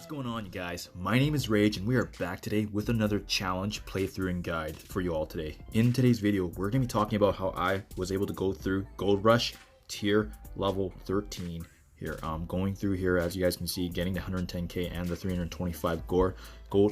What's going on, you guys? My name is Rage and we are back today with another challenge playthrough and guide for you all today. In today's video, we're going to be talking about how I was able to go through Gold Rush tier level 13 here. Going through here, as you guys can see, getting the 110k and the 325 gold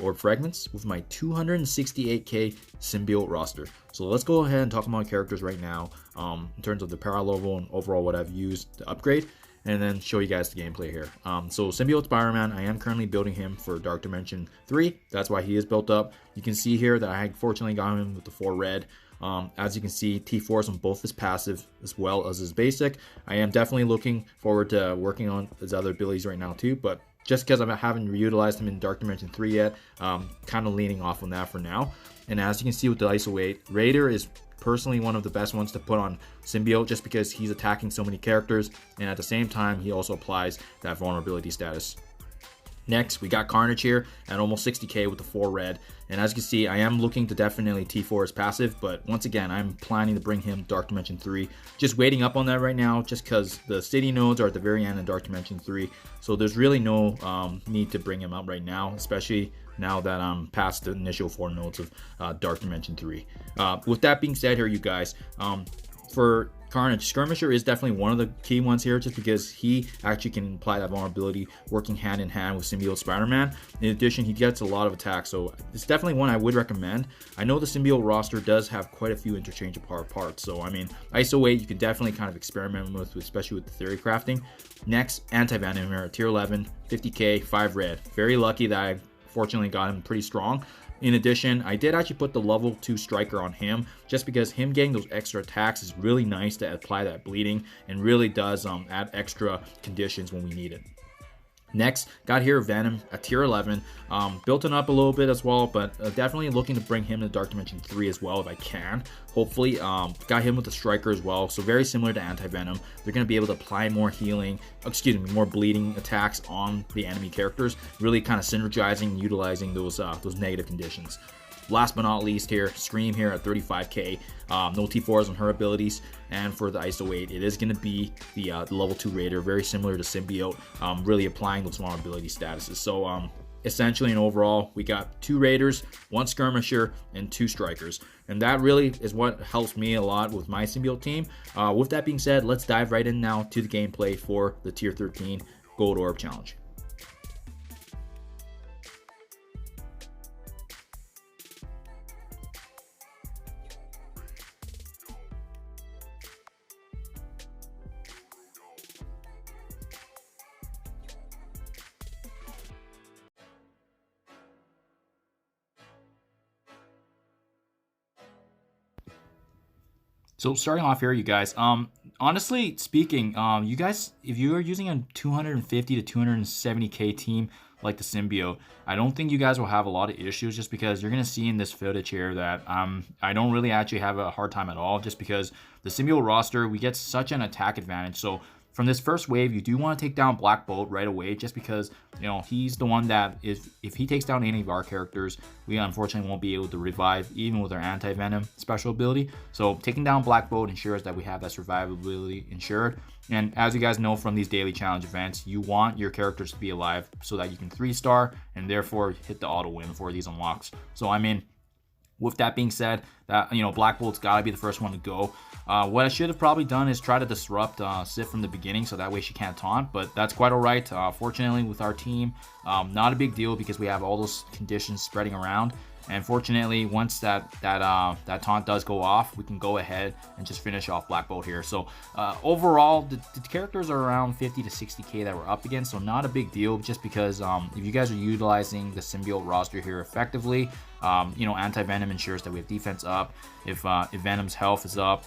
orb fragments with my 268k symbiote roster. So let's go ahead and talk about my characters right now in terms of the power level and overall what I've used to upgrade, and then show you guys the gameplay here. So Symbiote Spider-Man, I am currently building him for Dark Dimension 3. That's why he is built up. You can see here that I fortunately got him with the 4 red. As you can see, T4 is on both his passive as well as his basic. I am definitely looking forward to working on his other abilities right now too, but just because I haven't utilized him in Dark Dimension 3 yet, kind of leaning off on that for now. And as you can see with the ISO 8, Raider is personally one of the best ones to put on Symbiote just because he's attacking so many characters, and at the same time he also applies that vulnerability status. Next, we got Carnage here at almost 60k with the 4 red, and as you can see, I am looking to definitely T4 his passive, but once again, I'm planning to bring him Dark Dimension 3. Just waiting up on that right now, just because the city nodes are at the very end of Dark Dimension 3, so there's really no need to bring him up right now, especially now that I'm past the initial 4 nodes of Dark Dimension 3. With that being said here, you guys, for Carnage, Skirmisher is definitely one of the key ones here, just because he actually can apply that vulnerability working hand in hand with Symbiote Spider-Man. In addition, he gets a lot of attacks, so it's definitely one I would recommend. I know the Symbiote roster does have quite a few interchangeable parts, so I mean, ISO 8 you can definitely kind of experiment with, especially with the theory crafting. Next, Anti-Venom here at tier 11, 50k, 5 red. Very lucky that I fortunately got him pretty strong. In addition, I did actually put the level 2 striker on him, just because him getting those extra attacks is really nice to apply that bleeding, and really does add extra conditions when we need it. Next, got here Venom at tier 11, built him up a little bit as well, but definitely looking to bring him to Dark Dimension 3 as well if I can. Hopefully, got him with the striker as well, so very similar to Anti-Venom. They're going to be able to apply more more bleeding attacks on the enemy characters, really kind of synergizing and utilizing those negative conditions. Last but not least here, Scream here at 35k, no T4s on her abilities, and for the ISO 8, it is going to be the level 2 Raider, very similar to Symbiote, really applying those vulnerability statuses. So essentially and overall, we got 2 Raiders, 1 Skirmisher, and 2 Strikers, and that really is what helps me a lot with my Symbiote team. With that being said, let's dive right in now to the gameplay for the Tier 13 Gold Orb Challenge. So starting off here, you guys, honestly speaking, you guys, if you are using a 250 to 270k team like the Symbiote, I don't think you guys will have a lot of issues, just because you're going to see in this footage here that I don't really actually have a hard time at all, just because the Symbiote roster, we get such an attack advantage. So from this first wave, you do want to take down Black Bolt right away, just because, you know, he's the one that if he takes down any of our characters, we unfortunately won't be able to revive even with our Anti-Venom special ability. So taking down Black Bolt ensures that we have that survivability ensured. And as you guys know from these daily challenge events, you want your characters to be alive so that you can 3-star and therefore hit the auto win for these unlocks. So I mean, with that being said, that, you know, Black Bolt's got to be the first one to go. What I should have probably done is try to disrupt Sif from the beginning, so that way she can't taunt, but that's quite all right. Fortunately, with our team, not a big deal, because we have all those conditions spreading around. And fortunately, once that taunt does go off, we can go ahead and just finish off Black Bolt here. So overall, the characters are around 50 to 60k that we're up against, so not a big deal, just because if you guys are utilizing the Symbiote roster here effectively, you know, Anti-Venom ensures that we have defense up. If Venom's health is up,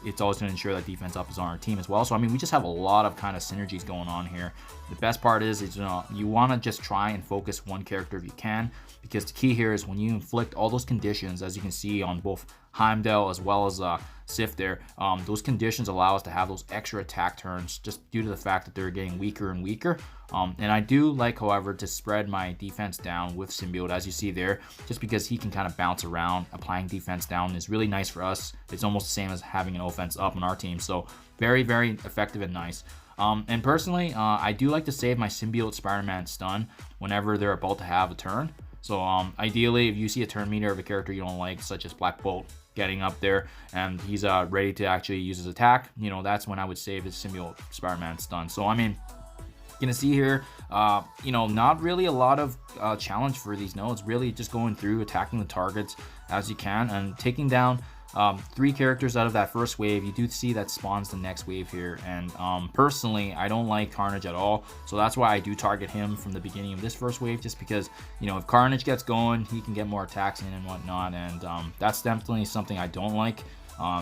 it's always going to ensure that defense up is on our team as well. So I mean, we just have a lot of kind of synergies going on here. The best part is you know, you want to just try and focus one character if you can, because the key here is when you inflict all those conditions, as you can see on both Heimdall as well as Sif there, those conditions allow us to have those extra attack turns, just due to the fact that they're getting weaker and weaker. And I do like, however, to spread my defense down with Symbiote, as you see there, just because he can kind of bounce around. Applying defense down is really nice for us. It's almost the same as having an offense up on our team, so very, very effective and nice. And personally, I do like to save my Symbiote Spider-Man stun whenever they're about to have a turn. So ideally, if you see a turn meter of a character you don't like, such as Black Bolt, getting up there and he's ready to actually use his attack, you know, that's when I would save his Symbiote Spider-Man stun. So I mean, gonna see here, you know, not really a lot of challenge for these nodes, really just going through attacking the targets as you can and taking down 3 characters out of that first wave. You do see that spawns the next wave here, and personally I don't like Carnage at all, so that's why I do target him from the beginning of this first wave, just because, you know, if Carnage gets going, he can get more attacks in and whatnot, and that's definitely something I don't like,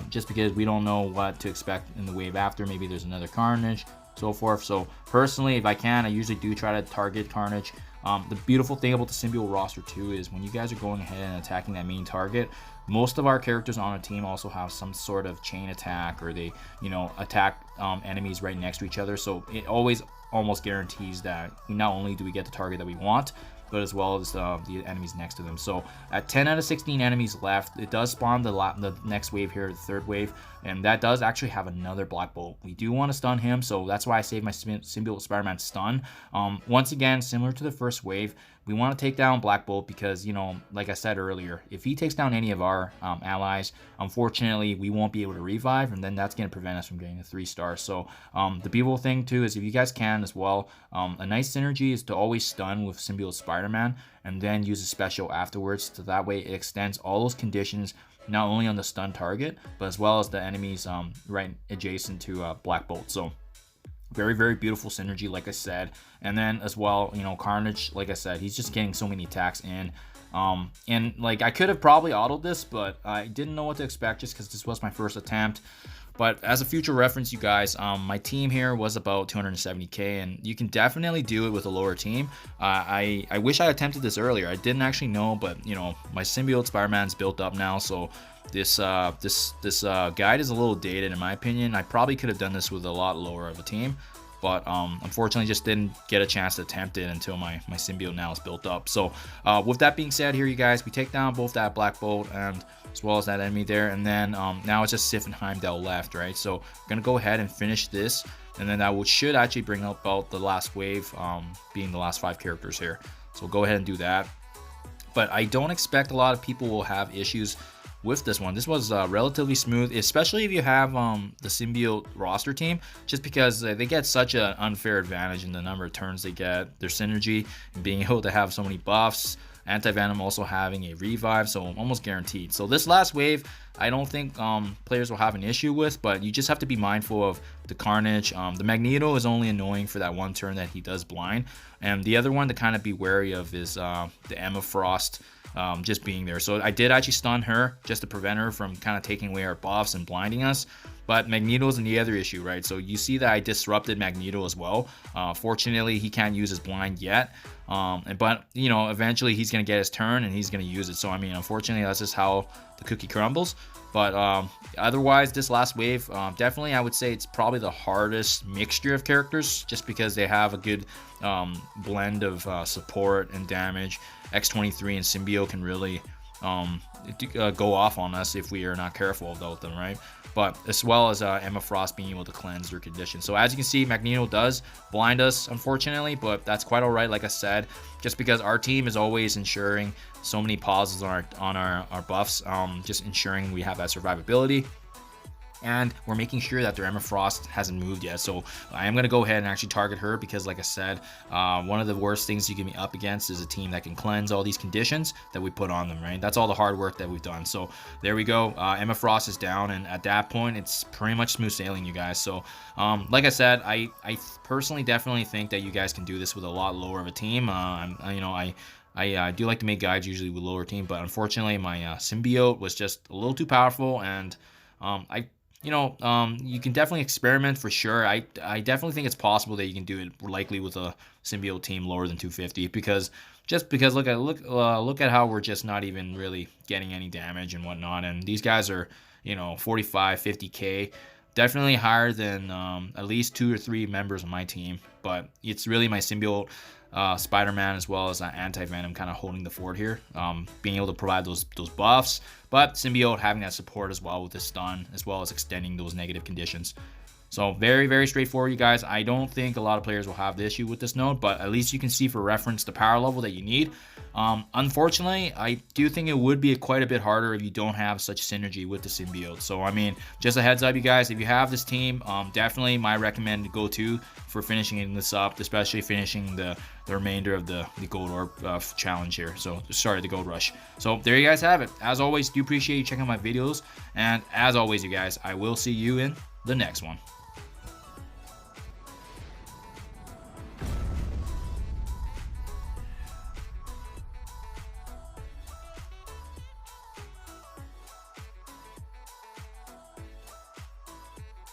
just because we don't know what to expect in the wave after. Maybe there's another Carnage, so forth. So personally, if I can, I usually do try to target Carnage. The beautiful thing about the symbiote roster too is when you guys are going ahead and attacking that main target, most of our characters on a team also have some sort of chain attack, or they, you know, attack enemies right next to each other. So it always almost guarantees that not only do we get the target that we want, but as well as the enemies next to them. So at 10 out of 16 enemies left, it does spawn the next wave here, the third wave, and that does actually have another Black Bolt. We do want to stun him, so that's why I saved my Symbiote Spider-Man stun. Once again, similar to the first wave, we want to take down Black Bolt because, you know, like I said earlier, if he takes down any of our allies, unfortunately, we won't be able to revive, and then that's going to prevent us from getting a 3-star. So the beautiful thing too is if you guys can as well, a nice synergy is to always stun with Symbiote Spider-Man and then use a special afterwards, so that way it extends all those conditions not only on the stun target, but as well as the enemies right adjacent to Black Bolt. So very, very beautiful synergy, like I said. And then as well, you know, Carnage, like I said, he's just getting so many attacks in. And like I could have probably autoed this, but I didn't know what to expect just because this was my first attempt. But as a future reference, you guys, my team here was about 270k, and you can definitely do it with a lower team. I wish I attempted this earlier. I didn't actually know, but you know, my Symbiote Spider-Man's built up now, so this guide is a little dated in my opinion. I probably could have done this with a lot lower of a team, but unfortunately just didn't get a chance to attempt it until my symbiote now is built up. So with that being said here, you guys, we take down both that Black Bolt and as well as that enemy there, and then now it's just Sif and Heimdall left, right? So we're gonna go ahead and finish this, and then that should actually bring about the last wave, being the last 5 characters here. So we'll go ahead and do that. But I don't expect a lot of people will have issues with this one. This was relatively smooth, especially if you have the symbiote roster team, just because they get such an unfair advantage in the number of turns they get, their synergy, and being able to have so many buffs. Anti-Venom also having a revive, so almost guaranteed. So this last wave, I don't think players will have an issue with, but you just have to be mindful of the Carnage. The Magneto is only annoying for that one turn that he does blind, and the other one to kind of be wary of is the Emma Frost just being there. So I did actually stun her just to prevent her from kind of taking away our buffs and blinding us. But Magneto's in the other issue, right? So you see that I disrupted Magneto as well. Fortunately, he can't use his blind yet. But, you know, eventually he's going to get his turn and he's going to use it. So, I mean, unfortunately, that's just how the cookie crumbles. But otherwise, this last wave, definitely I would say it's probably the hardest mixture of characters, just because they have a good blend of support and damage. X-23 and Symbiote can really go off on us if we are not careful about them, right? But as well as Emma Frost being able to cleanse their condition. So as you can see, Magneto does blind us, unfortunately, but that's quite all right, like I said, just because our team is always ensuring so many pauses on our buffs, just ensuring we have that survivability. And we're making sure that their Emma Frost hasn't moved yet. So I am going to go ahead and actually target her because, like I said, one of the worst things you can be up against is a team that can cleanse all these conditions that we put on them, right? That's all the hard work that we've done. So there we go. Emma Frost is down, and at that point, it's pretty much smooth sailing, you guys. So like I said, I personally definitely think that you guys can do this with a lot lower of a team. I do like to make guides usually with lower team, but unfortunately, my symbiote was just a little too powerful, and you can definitely experiment for sure. I definitely think it's possible that you can do it likely with a symbiote team lower than 250, because look at how we're just not even really getting any damage and whatnot, and these guys are 45, 50k, definitely higher than at least 2 or 3 members of my team. But it's really my symbiote Spider-Man as well as Anti-Venom kind of holding the fort here, being able to provide those buffs, but symbiote having that support as well with his stun, as well as extending those negative conditions. So very, very straightforward, you guys. I don't think a lot of players will have the issue with this node, but at least you can see for reference the power level that you need. Unfortunately, I do think it would be quite a bit harder if you don't have such synergy with the symbiote. So, I mean, just a heads up, you guys, if you have this team, definitely my recommended go-to for finishing this up, especially finishing the remainder of the gold orb challenge here. So, sorry, the gold rush. So, there you guys have it. As always, do appreciate you checking out my videos. And as always, you guys, I will see you in the next one.